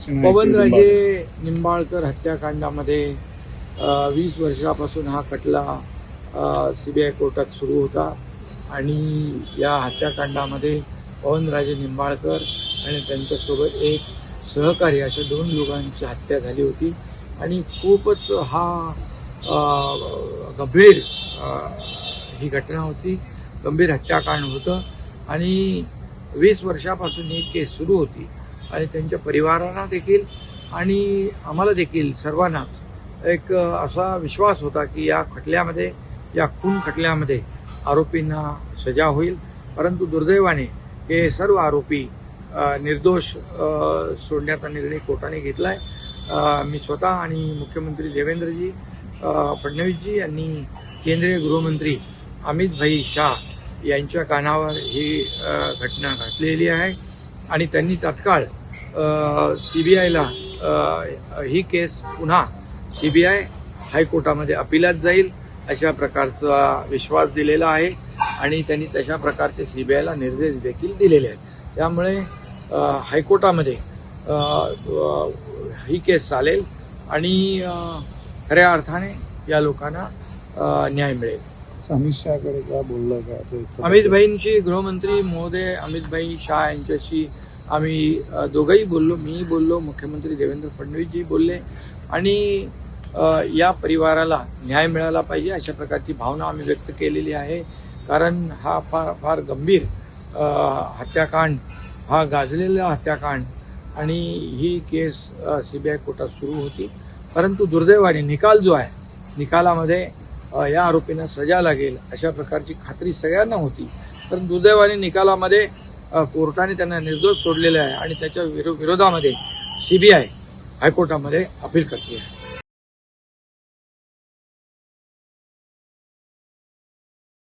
पवनराजे निंबाळकर हत्याकांडामध्ये 20 वर्षापासून हा खटला सीबीआय कोर्टात सुरू होता आणि या हत्याकांडामध्ये पवनराजे निंबाळकर आणि त्यांच्यासोबत एक सहकारी अशा 2 लोकांची हत्या झाली होती आणि खूपच हा गंभीर ही घटना होती, गंभीर हत्याकांड होतं आणि 20 वर्षापासून ही केस सुरू होती आणि त्यांच्या परिवारांना देखील आणि आम्हाला देखील सर्वांना एक असा विश्वास होता की या खटल्यामध्ये, या खून खटल्यामध्ये आरोपींना सजा होईल, परंतु दुर्दैवाने हे सर्व आरोपी निर्दोष सोडण्याचा निर्णय कोर्टाने घेतला आहे। मी स्वतः आणि मुख्यमंत्री देवेंद्रजी फडणवीसजी यांनी केंद्रीय गृहमंत्री अमित भाई शाह यांच्या कानावर ही घटना घातलेली आहे आणि त्यांनी तात्काळ सीबीआयला ही केस पुन्हा सीबीआय हायकोर्टामध्ये अपिलात जाईल अशा प्रकारचा विश्वास दिलेला आहे आणि त्यांनी तशा प्रकारचे सीबीआयला निर्देश देखील दिलेले आहेत। त्यामुळे हायकोर्टामध्ये ही केस चालेल आणि खऱ्या अर्थाने या लोकांना न्याय मिळेल। अमित शहाकडे का बोललं का असं? अमित भाईंशी, गृहमंत्री महोदय अमित भाई शाह यांच्याशी आम्ही दोघंही बोललो, मी बोललो, मुख्यमंत्री देवेंद्र फडणवीसजी बोलले आणि या परिवाराला न्याय मिळाला पाहिजे अशा प्रकारची भावना आम्ही व्यक्त केलेली आहे। कारण हा फार गंभीर हत्याकांड, हा गाजलेला हत्याकांड आणि ही केस सीबीआय कोर्टात सुरू होती, परंतु दुर्दैवाने निकाल जो आहे, निकालामध्ये या आरोपींना सजा लागेल अशा प्रकारची खात्री सगळ्यांना होती, पण दुर्दैवाने निकालामध्ये कोर्टाने त्यांना निर्दोष सोडलेले आहे आणि त्याच्या विरोधामध्ये सीबीआय हायकोर्टामध्ये अपील करते आहे।